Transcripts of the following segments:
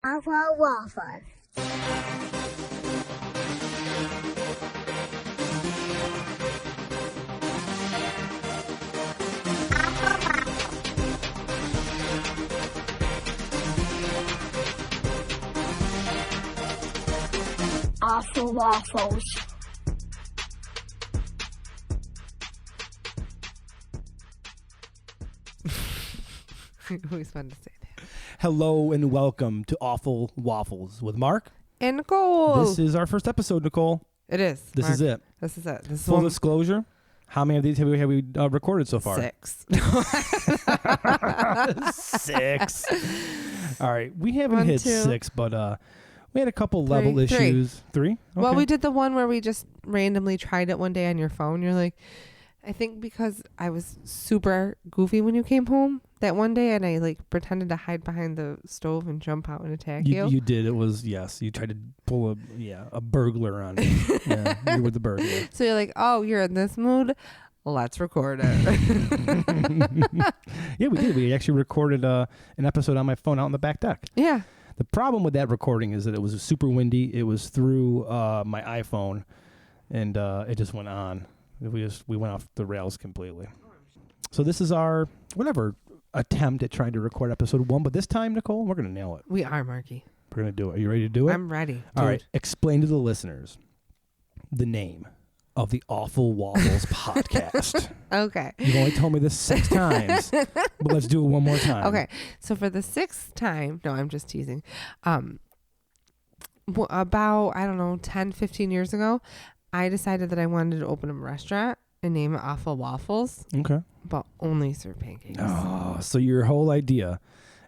Awful Waffles. Awful Waffles. I always wanted to say that. Hello and welcome to Awful Waffles with Marc And Nicole. This is our first episode, Nicole. It is. This Mark. is it. This is it. This is Full one. disclosure, how many of these have we recorded so far? 6. 6. All right. We haven't 1, hit 2, 6, but we had a couple level 3. issues. 3? Okay. Well, we did the one where we just randomly tried it one day on your phone. You're like, I think because I was super goofy when you came home that one day, and I like pretended to hide behind the stove and jump out and attack you. You did. It was, yes. You tried to pull a burglar on me. Yeah, you were the burglar. So you're like, oh, you're in this mood? Let's record it. Yeah, we did. We actually recorded an episode on my phone out on the back deck. Yeah. The problem with that recording is that it was super windy. It was through my iPhone, and it just went on. We went off the rails completely. So this is our attempt at trying to record episode 1, but this time, Nicole, we're gonna nail it. We are, Marky. We're gonna do it. Are you ready to do it? I'm ready. All right. Explain to the listeners the name of the Awful Waffles podcast. Okay. You've only told me this 6 times, but let's do it one more time. Okay. So for the 6th time, no, I'm just teasing. About, 10, 15 years ago, I decided that I wanted to open a restaurant and name it Awful Waffles, Okay. but only serve pancakes. Oh, so your whole idea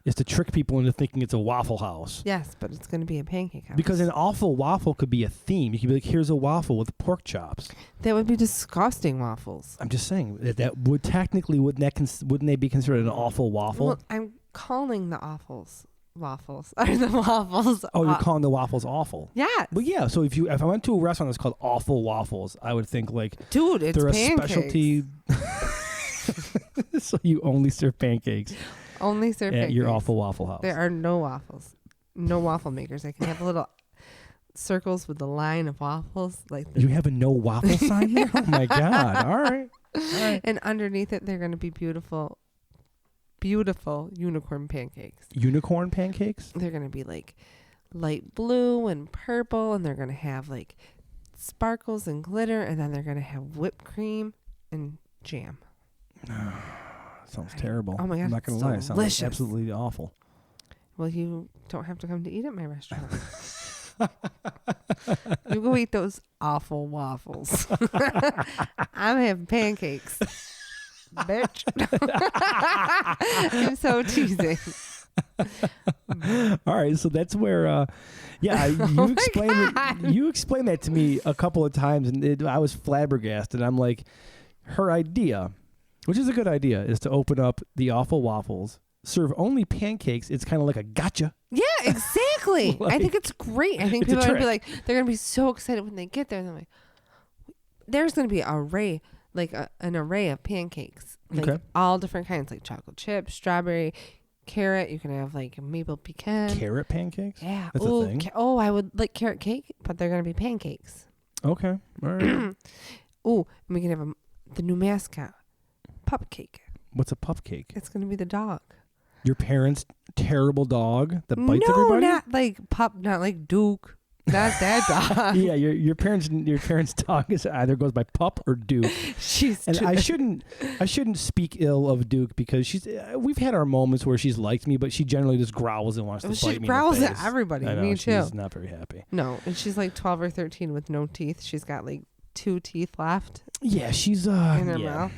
is to trick people into thinking it's a Waffle House. Yes, but it's going to be a pancake house. Because an awful waffle could be a theme. You could be like, here's a waffle with pork chops. That would be disgusting waffles. I'm just saying that would technically, wouldn't they be considered an awful waffle? Well, I'm calling the waffles. Or the waffles. Oh, you're calling the waffles awful? Yeah. Well, yeah. So if I went to a restaurant that's called Awful Waffles, I would think like, dude, it's they're pancakes. a specialty. So you only serve pancakes. Only serve pancakes. At your Awful Waffle House. There are no waffles. No waffle makers. I can have little circles with the line of waffles. You have a no waffle sign there? Oh, my God. All right. And underneath it, they're going to be beautiful unicorn pancakes. Unicorn pancakes? They're going to be like light blue and purple, and they're going to have like sparkles and glitter, and then they're going to have whipped cream and jam. Sounds terrible. Oh my God, I'm not going to lie. It sounds delicious. absolutely awful. Well, you don't have to come to eat at my restaurant. You go eat those awful waffles. I'm having pancakes. Bitch. I'm so teasing. All right, so that's where you explained that to me a couple of times, and I was flabbergasted. I'm like, her idea, which is a good idea, is to open up the Awful Waffles, serve only pancakes. It's kind of like a gotcha. Yeah, exactly. I think it's great. I think it's a people are going to be trick. like, they're going to be so excited when they get there. And they're like, there's going to be an array of pancakes, like Okay. all different kinds, like chocolate chip, strawberry, carrot. You can have like maple pecan. Carrot pancakes? Yeah. That's a thing? I would like carrot cake, but they're going to be pancakes. Okay. All right. Oh, and we can have the new mascot, Pup Cake. What's a pup cake? It's going to be the dog. Your parents' terrible dog that bites no, everybody? not like Pup, not like Duke. Not that dog. Yeah, your parents' dog is either goes by Pup or Duke. I shouldn't speak ill of Duke because we've had our moments where she's liked me, but she generally just growls and wants to bite me. She growls in the face. at everybody. I know, Me too. She's not very happy. No, and she's like 12 or 13 with no teeth. She's got like 2 teeth left. Yeah, she's in her mouth.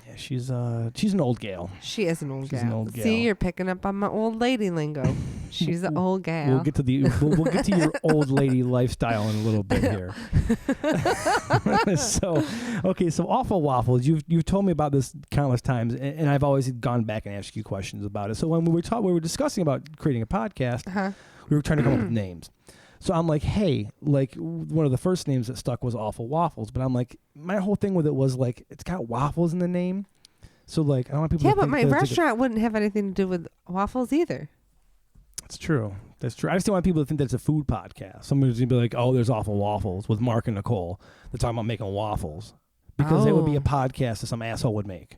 Yeah, she's an old gal. She is an old gal. An old gal. See, you're picking up on my old lady lingo. She's an old gal. We'll get to we'll get to your old lady lifestyle in a little bit here. So Awful Waffles. You've told me about this countless times, and I've always gone back and asked you questions about it. So when we were discussing about creating a podcast, we were trying to come up with names. So I'm like, hey, like one of the first names that stuck was Awful Waffles, but I'm like, my whole thing with it was like, it's got waffles in the name. So like, I don't want people to think but my that restaurant wouldn't have anything to do with waffles either. That's true. That's true. I just don't want people to think that it's a food podcast. Somebody's going to be like, oh, there's Awful Waffles with Marc and Nicole. They're talking about making waffles. Because that would be a podcast that some asshole would make.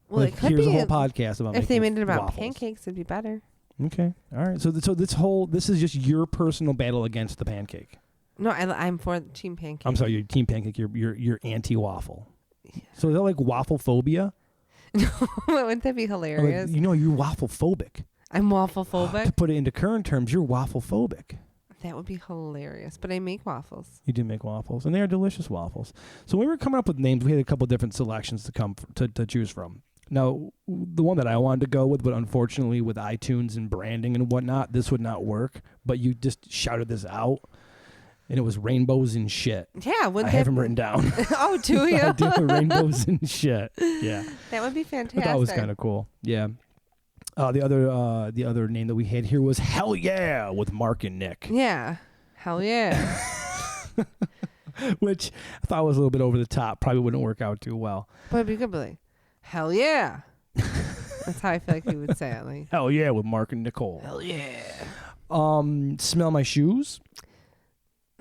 Well, like, it could here's be a whole podcast about if they made it about waffles. pancakes, it'd be better. Okay. All right. So this is just your personal battle against the pancake. No, I'm for team pancake. I'm sorry, you're team pancake. You're anti-waffle. Yeah. So is that like waffle phobia? No, wouldn't that be hilarious? Like, you're waffle phobic. I'm waffle phobic. To put it into current terms, you're waffle phobic. That would be hilarious. But I make waffles. You do make waffles, and they are delicious waffles. So when we were coming up with names, we had a couple different selections to choose from. Now, the one that I wanted to go with, but unfortunately with iTunes and branding and whatnot, this would not work. But you just shouted this out, and it was rainbows and shit. Yeah, I have them written down. Oh, do you? I do, rainbows and shit. Yeah, that would be fantastic. That was kind of cool. Yeah. The other name that we had here was Hell Yeah with Marc and Nick. Yeah, hell yeah. Which I thought was a little bit over the top. Probably wouldn't work out too well. But it'd be good, like, hell yeah. That's how I feel like we would say it. Like, Hell Yeah with Marc and Nicole. Hell yeah. Smell My Shoes.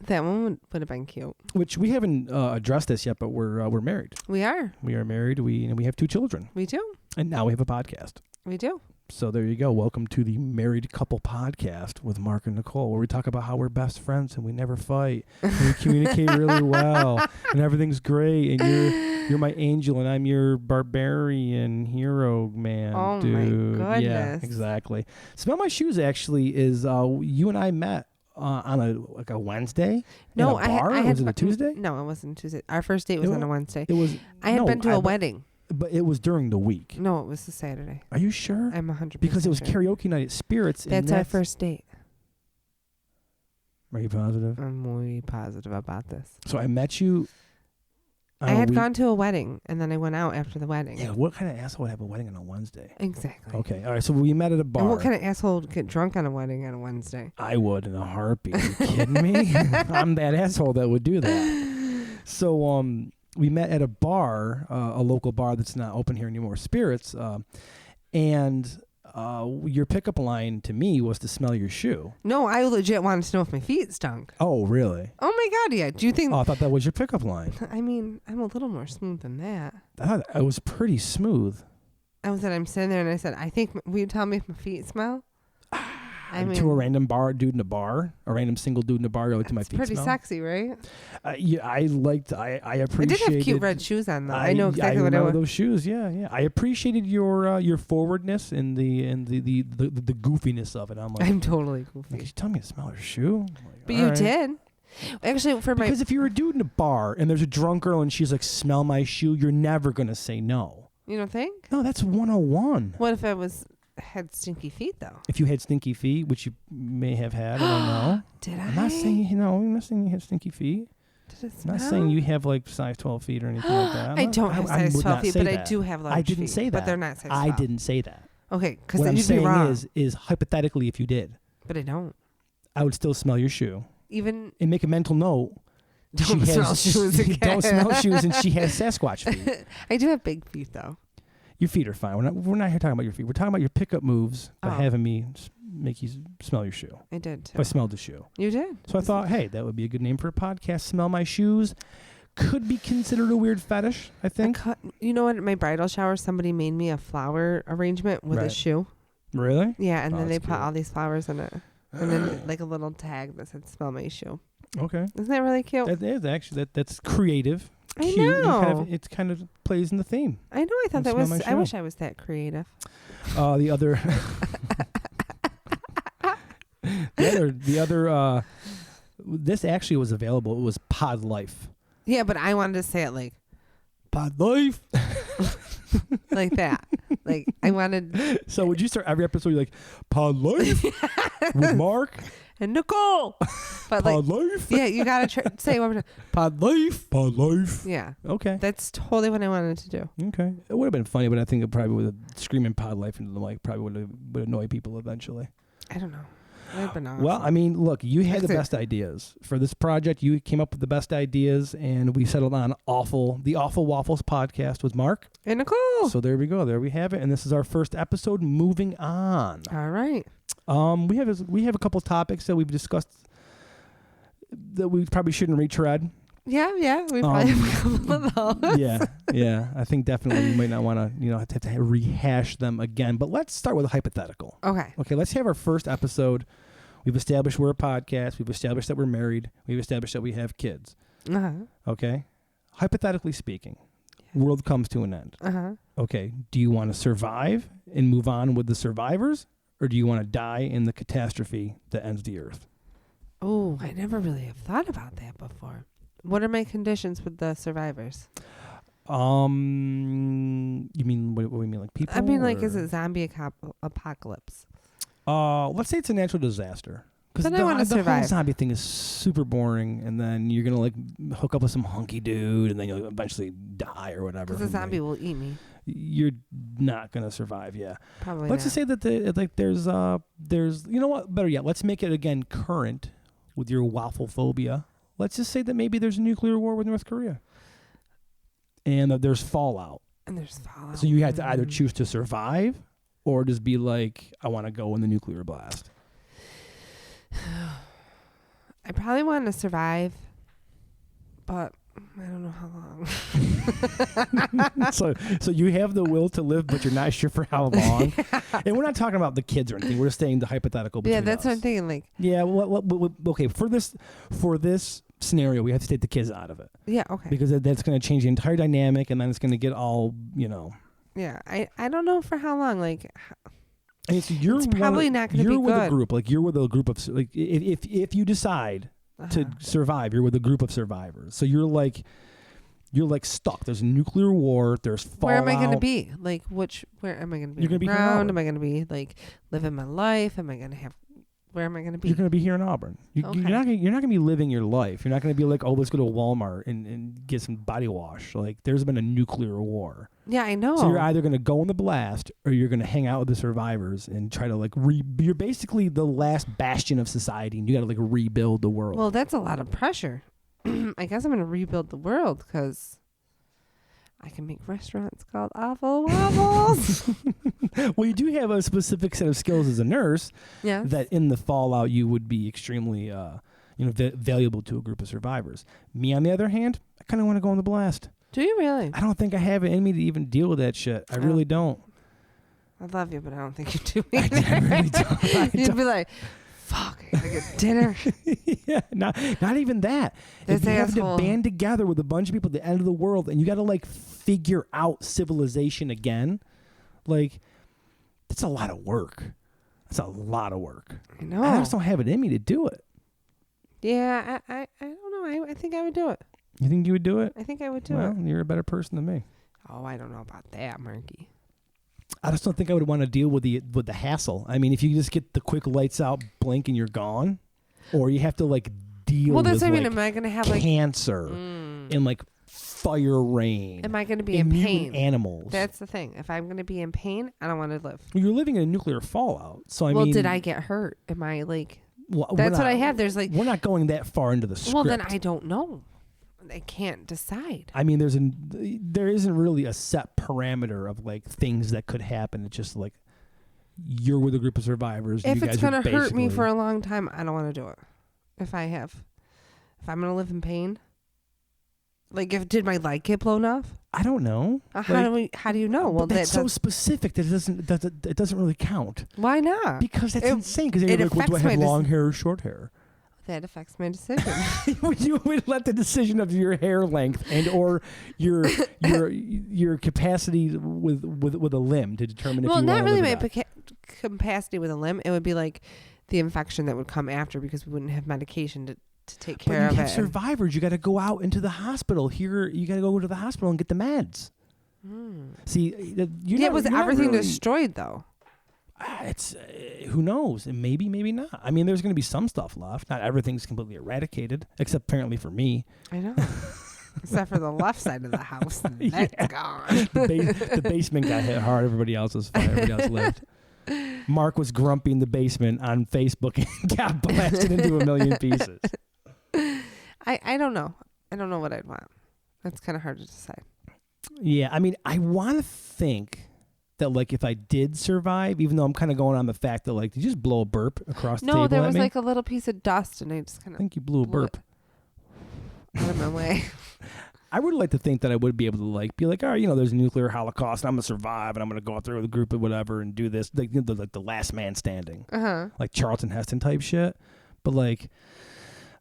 That one would have been cute. Which we haven't addressed this yet, but we're married. We are. We are married. We have 2 children. We do. And now we have a podcast. We do. So there you go. Welcome to the Married Couple Podcast with Marc and Nicole, where we talk about how we're best friends and we never fight. And we communicate really well, and everything's great. And you're my angel, and I'm your barbarian hero man. Oh dude. My goodness! Yeah, exactly. Smell My Shoes actually is you and I met on a Wednesday. No, in a bar? Was it a Tuesday? No, it wasn't Tuesday. Our first date was on a Wednesday. It was. I had been to a wedding. But it was during the week. No, it was a Saturday. Are you sure? I'm 100% because it was sure. karaoke night at Spirits. That's our first date. Are you positive? I'm muy positive about this. So I met you. I had gone to a wedding, and then I went out after the wedding. Yeah, what kind of asshole would have a wedding on a Wednesday? Exactly. Okay, all right, so we met at a bar. And what kind of asshole would get drunk on a wedding on a Wednesday? I would in a heartbeat. Are you kidding me? I'm that asshole that would do that. So we met at a bar, a local bar that's not open here anymore, Spirits, and your pickup line to me was to smell your shoe. No, I legit wanted to know if my feet stunk. Oh, really? Oh my God, yeah. Do you think? Oh, I thought that was your pickup line. I mean, I'm a little more smooth than that. I thought it was pretty smooth. I'm sitting there and I said, I think, will you tell me if my feet smell? I mean, to a random dude in a bar, a random single dude in a bar, to my feet pretty smell. Sexy, right? Yeah, I appreciated. I did have cute red shoes on though. I know exactly what I remember those shoes. Yeah. I appreciated your forwardness and the goofiness of it. I'm totally goofy. You tell me to smell her shoe, but you did. Actually, because if you're a dude in a bar and there's a drunk girl and she's like, "Smell my shoe," you're never gonna say no. You don't think? No, that's 101. What if I had stinky feet though? If you had stinky feet, which you may have had, I don't know. Did I? I'm not saying I'm not saying you have stinky feet. Did it smell? I'm not saying you have like size 12 feet or anything like that. I don't have size 12 feet, but I do have large feet. I didn't say that. But they're not size 12. I didn't say that. Okay, because what I'm you'd be wrong. is hypothetically if you did. But I don't. I would still smell your shoe. Even and make a mental note. Don't smell shoes again. Don't smell shoes, and she has Sasquatch feet. I do have big feet though. Your feet are fine. We're not here talking about your feet. We're talking about your pickup moves by having me make you smell your shoe. I did too. I smelled the shoe. You did. So I thought, hey, that would be a good name for a podcast. Smell My Shoes. Could be considered a weird fetish, I think. You know what? At my bridal shower, somebody made me a flower arrangement with a shoe. Really? Yeah, and then they put all these flowers in it. And then like a little tag that said "Smell My Shoe." Okay. Isn't that really cute? That is actually that's creative. I cute. know. It kind of plays in the theme. I know. I thought that was. I wish I was that creative. The other. the other. This actually was available. It was Pod Life. Yeah, but I wanted to say it like Pod Life. like that. Like I wanted. So would you start every episode like Pod Life with Marc and Nicole? But Pod Life. Yeah, you gotta say one more time. Pod Life. Pod Life. Yeah. Okay. That's totally what I wanted to do. Okay. It would have been funny, but I think it probably would have screaming Pod Life into the mic probably would annoy people eventually. I don't know. It would have been awesome. Well, I mean, look, you had the best ideas for this project. You came up with the best ideas, and we settled on the Awful Waffles Podcast with Marc and Nicole. So there we go. There we have it. And this is our first episode. Moving on. All right. We have a couple topics that we've discussed that we probably shouldn't retread. Yeah, we probably have a couple of those. Yeah. I think definitely we might not want to, have to rehash them again. But let's start with a hypothetical. Okay. Let's have our first episode. We've established we're a podcast. We've established that we're married. We've established that we have kids. Uh-huh. Okay? Hypothetically speaking, world comes to an end. Uh-huh. Okay, do you want to survive and move on with the survivors, or do you want to die in the catastrophe that ends the earth? Oh, I never really have thought about that before. What are my conditions with the survivors? You mean what do you mean, like people? I mean, like, is it zombie apocalypse? Let's say it's a natural disaster. Because I want to the survive. whole zombie thing is super boring, and then you're gonna like hook up with some hunky dude, and then you'll eventually die or whatever. Because the zombie will eat me. You're not gonna survive. Yeah. Probably. Let's just say that there's you know what? Better yet, let's make it again current with your waffle phobia. Let's just say that maybe there's a nuclear war with North Korea, and that there's fallout. And there's fallout. So you have to either choose to survive, or just be like, I want to go in the nuclear blast. I probably want to survive, but I don't know how long. So you have the will to live, but you're not sure for how long. And we're not talking about the kids or anything. We're just saying the hypothetical. Yeah, that's us. what I'm thinking. Like, yeah. Okay. For this scenario, we have to take the kids out of it. Yeah. Okay. Because that's going to change the entire dynamic, and then it's going to get all Yeah. I don't know for how long. Like. And so it's probably not going to be You're with good. a group, like you're with a group of like if you decide to survive, you're with a group of survivors. So you're like stuck. There's a nuclear war. There's fallout. Where am I going to be? Like where am I going to be? You're going to be here in around? Auburn. Am I going to be like living my life? Am I going to have? Where am I going to be? You're going to be here in Auburn. Okay. You're not going to be living your life. You're not going to be like, oh, let's go to Walmart and get some body wash. Like there's been a nuclear war. Yeah, I know. So you're either going to go in the blast or you're going to hang out with the survivors and try to like you're basically the last bastion of society, and you got to like rebuild the world. Well, that's a lot of pressure. I guess I'm going to rebuild the world because I can make restaurants called Awful Waffles. Well, you do have a specific set of skills as a nurse. Yeah. That in the fallout you would be extremely valuable to a group of survivors. Me, on the other hand, I kind of want to go in the blast. Do you really? I don't think I have it in me to even deal with that shit. I really don't. I love you, but I don't think you do. I really don't. You'd be like, fuck, I gotta get dinner. Yeah, not even that. This if you have asshole. to band together with a bunch of people at the end of the world, and you got to like figure out civilization again, like that's a lot of work. That's a lot of work. I know. I just don't have it in me to do it. Yeah, I don't know. I think I would do it. You think you would do it? I think I would do Well, it. you're a better person than me. Oh, I don't know about that, Marky. I just don't think I would want to deal with the hassle. I mean, if you just get the quick lights out, blink, and you're gone, or you have to like deal Well, that's with what I mean. like, Am I gonna have like cancer and like fire rain? Am I gonna be in and mutant pain? Animals. That's the thing. If I'm gonna be in pain, I don't want to live. Well, you're living in a nuclear fallout, so I Well, mean, did I get hurt? Am I like? Well, That's what I have. There's like. we're not going that far into the script. Well, then I don't know. I can't decide. I mean, there isn't really a set parameter of like things that could happen. It's just like you're with a group of survivors. If you guys it's gonna are hurt me basically- for a long time, I don't want to do it. If I'm gonna live in pain, like did my leg get blown off? I don't know. How do you know? Well, But that's so specific that it doesn't really count. Why not? Because that's It- insane. Because it you're like, well, do I affects have my long hair or short hair? That affects my decision. You would let the decision of your hair length and or your capacity with a limb to determine if Well, you not want to really live my or not. capacity with a limb. It would be like the infection that would come after because we wouldn't have medication to take But care you of have it. survivors. You got to go out into the hospital. Here, you got to go to the hospital and get the meds. See, Was everything destroyed though? It's who knows? And maybe not. I mean, there's going to be some stuff left. Not everything's completely eradicated, except apparently for me. I know. Except for the left side of the house. That's gone. The basement got hit hard. Everybody else was fine. Everybody else lived. Mark was grumpy in the basement on Facebook and got blasted into a million pieces. I don't know. I don't know what I'd want. That's kind of hard to decide. Yeah, I mean, I want to think that like if I did survive, even though I'm kind of going on the fact that like, did you just blow a burp across the table? No, there was at me? like a little piece of dust, and I just kind I of think you blew a burp. out of my way. I would like to think that I would be able to like be like, all right, you know, there's a nuclear holocaust, and I'm gonna survive, and I'm gonna go out there with a group or whatever and do this, like the last man standing, like Charlton Heston type shit. But like,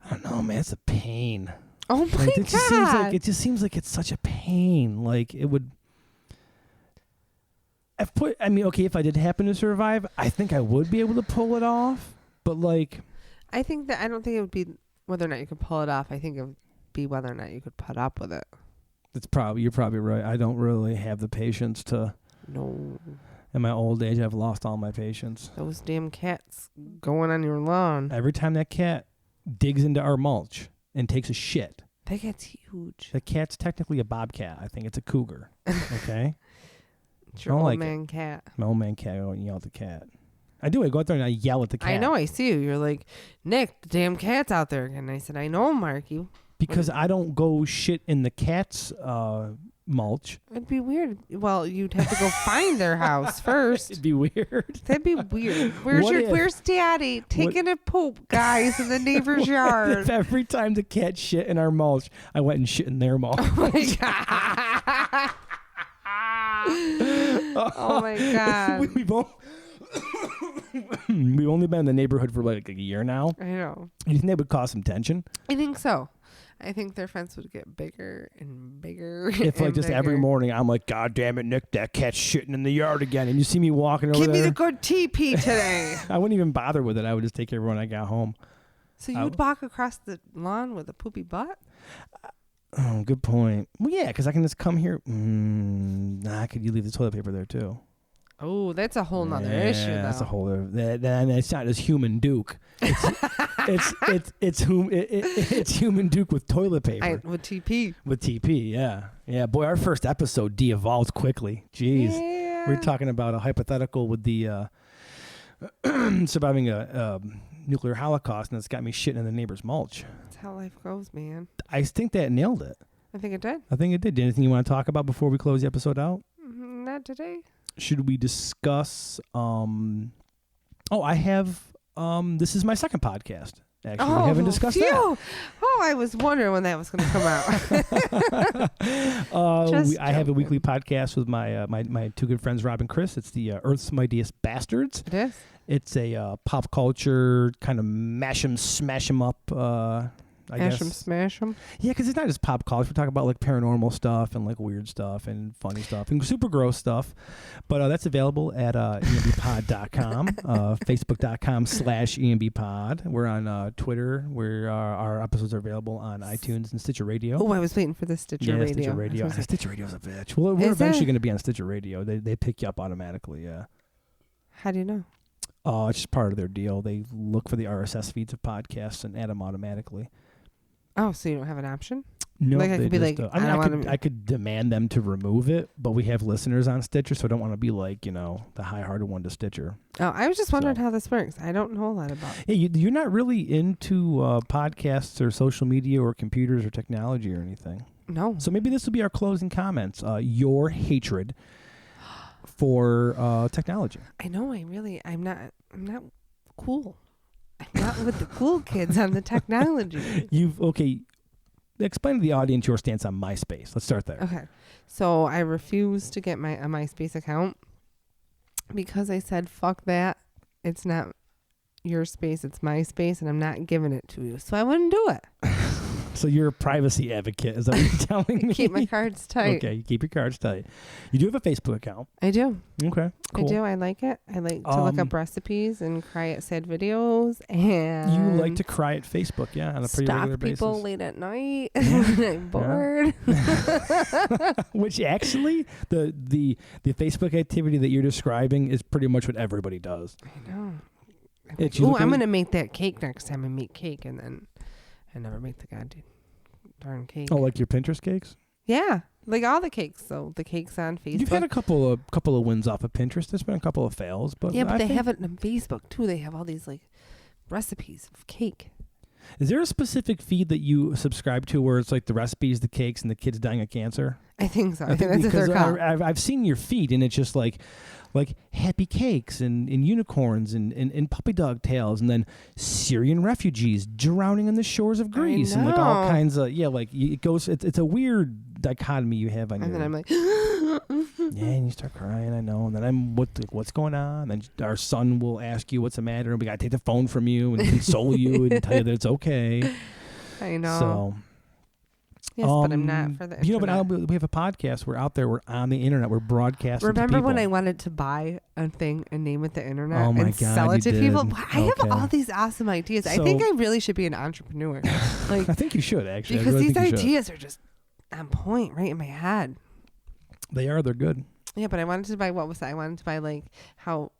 I don't know, man, it's a pain. Oh my like, God! It just seems like it's such a pain. Like it would. If I did happen to survive, I think I would be able to pull it off. But like, I don't think it would be whether or not you could pull it off. I think it would be whether or not you could put up with it. you're probably right. I don't really have the patience to. No. In my old age, I've lost all my patience. Those damn cats going on your lawn. Every time that cat digs into our mulch and takes a shit. That cat's huge. The cat's technically a bobcat. I think it's a cougar. Okay? It's your old man cat. My old man cat. I go and yell at the cat. I do. I go out there and I yell at the cat. I know. I see you. You're like, Nick, the damn cat's out there again. And I said, I know, Mark. Because I don't go shit in the cat's mulch. It'd be weird. Well, you'd have to go find their house first. It'd be weird. That'd be weird. Where's Daddy taking a poop, guys, in the neighbor's yard? If every time the cat shit in our mulch, I went and shit in their mulch. Oh my God. Oh my God. We've only been in the neighborhood for like a year now. I know. You think they would cause some tension? I think so. I think their fence would get bigger and bigger. If like just every morning I'm like, God damn it, Nick, that cat's shitting in the yard again, and you see me walking over there. Give me the good TP today. I wouldn't even bother with it. I would just take everyone I got home. So you'd walk across the lawn with a poopy butt? Oh, good point. Well, yeah, because I can just come here. Could you leave the toilet paper there too? Oh, that's a whole nother issue, though. That's a whole other. It's not just human Duke. It's human Duke with toilet paper. With TP. With TP, yeah. Boy, our first episode de-evolved quickly. Jeez, Yeah. we're talking about a hypothetical with the surviving a nuclear holocaust, and it's got me shitting in the neighbor's mulch. That's how life goes, man. I think that nailed it. I think it did. Anything you want to talk about before we close the episode out? Not today. Should we discuss? I have. This is my second podcast. Actually, we haven't discussed that. Oh, I was wondering when that was going to come out. I have a weekly podcast with my two good friends, Rob and Chris. It's the Earth's Mightiest Bastards. It is. It's a pop culture kind of mash 'em, smash 'em up. I guess. Smash 'em. Yeah, because it's not just pop culture. We talk about like paranormal stuff and like weird stuff and funny stuff and super gross stuff. But that's available at embpod.com, facebook.com/embpod. We're on Twitter, where our episodes are available on iTunes and Stitcher Radio. Oh, I was waiting for the Stitcher Radio. Stitcher Radio. Stitcher Radio's a bitch. Well, we're eventually going to be on Stitcher Radio. They pick you up automatically, yeah. How do you know? It's just part of their deal. They look for the RSS feeds of podcasts and add them automatically. Oh, so you don't have an option? No, like I could be like, I could demand them to remove it, but we have listeners on Stitcher, so I don't want to be like, the high-hearted one to Stitcher. Oh, I was just wondering how this works. I don't know a lot about it. Yeah, you're not really into podcasts or social media or computers or technology or anything. No. So maybe this will be our closing comments. Your hatred for technology. I know. I'm not cool. I'm not with the cool kids on the technology. Explain to the audience your stance on MySpace. Let's start there. Okay. So I refused to get a MySpace account because I said, fuck that. It's not your space. It's my space, and I'm not giving it to you. So I wouldn't do it. So you're a privacy advocate, is that what you're telling me? Keep my cards tight. Okay, you keep your cards tight. You do have a Facebook account. I do. Okay, cool. I do. I like it. I like to look up recipes and cry at sad videos. And you like to cry at Facebook, yeah, on a pretty regular basis. Stalk people late at night when I'm bored. Which actually, the Facebook activity that you're describing is pretty much what everybody does. I know. I'm going to make that cake next time I make cake, and then I never make the darn cake. Oh, like your Pinterest cakes? Yeah, like all the cakes. So the cakes on Facebook. You've had a couple of wins off of Pinterest. There's been a couple of fails, but yeah, but they have it on Facebook too. They have all these like recipes of cake. Is there a specific feed that you subscribe to where it's like the recipes, the cakes, and the kids dying of cancer? I think so. I think that's what they're called. I've seen your feet, and it's just like happy cakes and unicorns and puppy dog tails, and then Syrian refugees drowning on the shores of Greece, and like all kinds of it goes. It's a weird dichotomy you have on your. And then I'm like, yeah, and you start crying. I know. And then I'm what's going on? And then our son will ask you what's the matter, and we gotta take the phone from you and console you and tell you that it's okay. I know. So. Yes, but I'm not for the internet. But now we have a podcast. We're out there. We're on the internet. We're broadcasting. Remember to people. when I wanted to buy a thing and name it the internet and sell it to people? I have Okay. all these awesome ideas. So, I think I really should be an entrepreneur. Like I think you should actually. because really these ideas are just on point, right in my head. They are. They're good. Yeah, but I wanted to buy what was that? I wanted to buy like how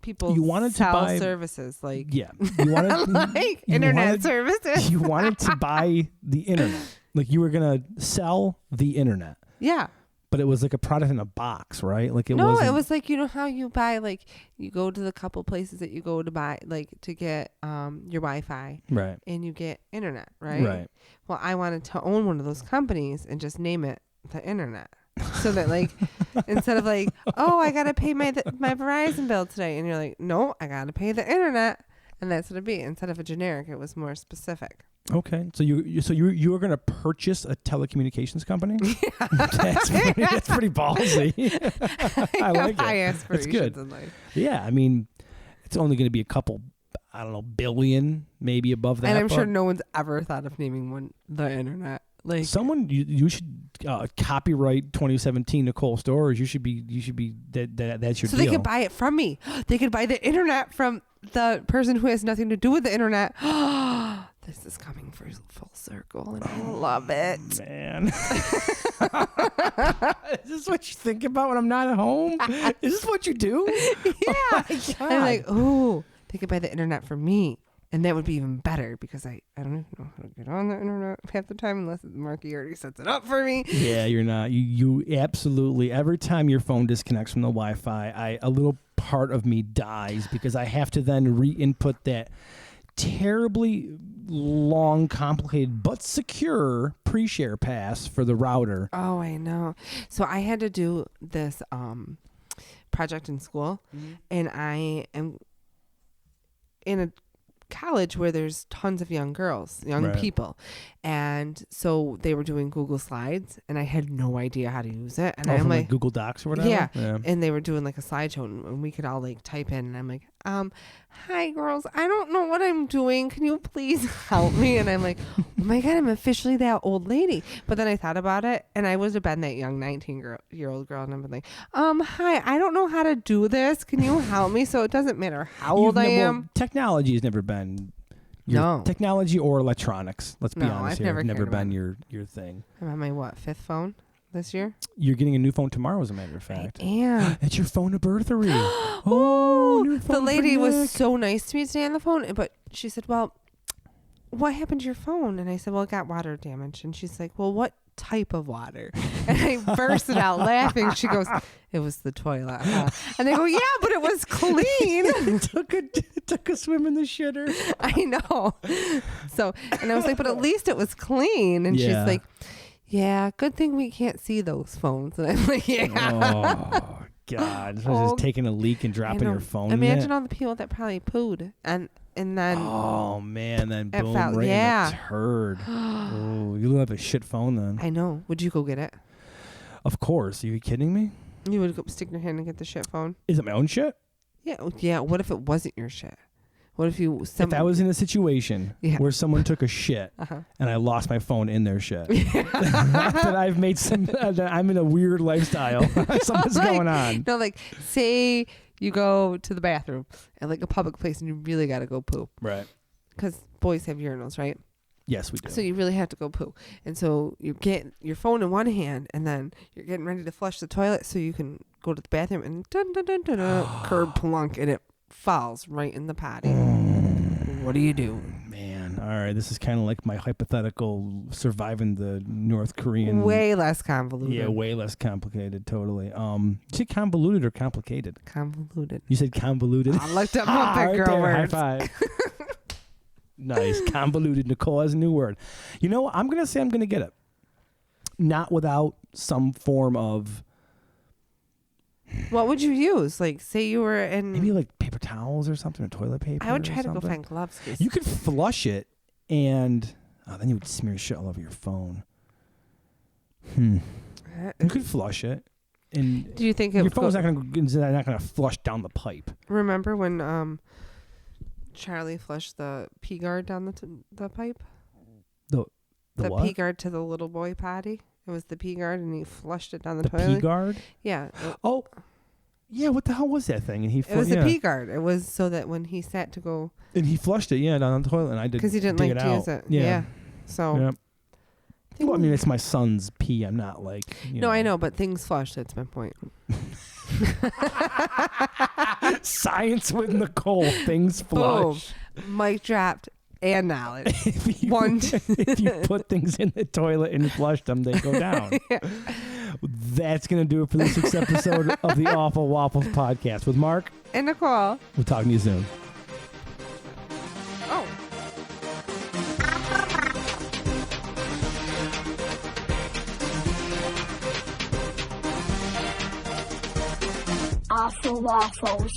people sell services, like yeah, you wanted like internet services. You wanted to buy the internet. Like you were gonna sell the internet. Yeah. But it was like a product in a box, right? Like it was like, you know how you buy, like you go to the couple places that you go to buy, like to get your Wi-Fi, right? And you get internet, right? Right. Well, I wanted to own one of those companies and just name it the internet, so that like instead of like, oh, I gotta pay my Verizon bill today, and you're like, no, I gotta pay the internet, and that's what it'd be. Instead of a generic, it was more specific. Okay, so you were going to purchase a telecommunications company? Yeah. that's pretty ballsy. I like it. High aspirations It's good. in life. Yeah, I mean, it's only going to be a couple, I don't know, billion, maybe above that. And I'm sure no one's ever thought of naming one the internet. Like someone, you should copyright 2017 Nicole Stores. You should be that's your so deal. they could buy it from me. They could buy the internet from the person who has nothing to do with the internet. This is coming full circle, and I love it. Man. Is this what you think about when I'm not at home? Is this what you do? Yeah. Oh my God. I'm like, oh, they could buy the internet from me. And that would be even better because I don't even know how to get on the internet half the time unless Marky already sets it up for me. Yeah, you're not. You absolutely, every time your phone disconnects from the Wi-Fi, a little part of me dies because I have to then re-input that terribly long, complicated, but secure pre-share pass for the router. Oh, I know. So I had to do this project in school, and I am in a college where there's tons of young girls, young people, and so they were doing Google Slides, and I had no idea how to use it, and I'm like Google Docs or whatever. Yeah, and they were doing like a slideshow, and we could all like type in, and I'm like, hi girls, I don't know what I'm doing, can you please help me? And I'm like, oh my God, I'm officially that old lady. But then I thought about it, and I would have been that young 19-year-old girl, and I'm like, hi, I don't know how to do this, can you help me? So it doesn't matter how old I am. Technology has never been technology or electronics, let's be honest. I've never been your thing. I'm on my fifth phone this year? You're getting a new phone tomorrow, as a matter of fact. I am. It's your phone anniversary. New phone. The lady was so nice to me today on the phone, but she said, well, what happened to your phone? And I said, well, it got water damage. And she's like, well, what type of water? And I bursted out laughing. She goes, it was the toilet, huh? And I go, yeah, but it was clean. took a swim in the shitter. I know. So, and I was like, but at least it was clean. And she's like, yeah, good thing we can't see those phones. And I'm like, yeah. Oh, God. This was just taking a leak and dropping your phone Imagine in it. all the people that probably pooed. And then... Oh, man. Then boom, felt, right in the turd. Oh, you'll have a shit phone then. I know. Would you go get it? Of course. Are you kidding me? You would go stick your hand and get the shit phone? Is it my own shit? Yeah. Yeah. What if it wasn't your shit? What if you... If I was in a situation where someone took a shit and I lost my phone in their shit, that I've made that I'm in a weird lifestyle. Something's going on. No, like, say you go to the bathroom at like a public place and you really got to go poo. Right. Because boys have urinals, right? Yes, we do. So you really have to go poo. And so you get your phone in one hand and then you're getting ready to flush the toilet so you can go to the bathroom and curb plunk, and it falls right in the potty. What do you do? Man, all right. This is kind of like my hypothetical surviving the North Korean. Way less convoluted. Yeah, way less complicated. Totally. You said convoluted or complicated? Convoluted. You said convoluted. I looked up my big girl words. High five. Nice. Convoluted. Nicole has a new word. You know, I'm going to say I'm going to get it. Not without some form of. What would you use? Like, say you were in... Maybe like paper towels or something, or toilet paper. I would try to something. go find gloves. You could flush it, and then you would smear shit all over your phone. You could flush it, and do you think your phone's not gonna flush down the pipe? Remember when Charlie flushed the pee guard down the pipe? The what? Pee guard to the little boy potty. It was the pee guard, and he flushed it down the toilet. The pee guard? Yeah. Oh, yeah. What the hell was that thing? And it was the pee guard. It was so that when he sat to go, and he flushed it, down the toilet, and I did because he didn't like to use it. Yeah. So. Yeah. Well, I mean, it's my son's pee. I'm not like. No, I know, but things flush. That's my point. Science with Nicole. Things flush. Boom. Mic dropped. And knowledge. If you put things in the toilet and flush them, they go down. Yeah. That's going to do it for this week's episode of the Awful Waffles Podcast with Mark and Nicole. We'll talk to you soon. Oh. Awful Waffles.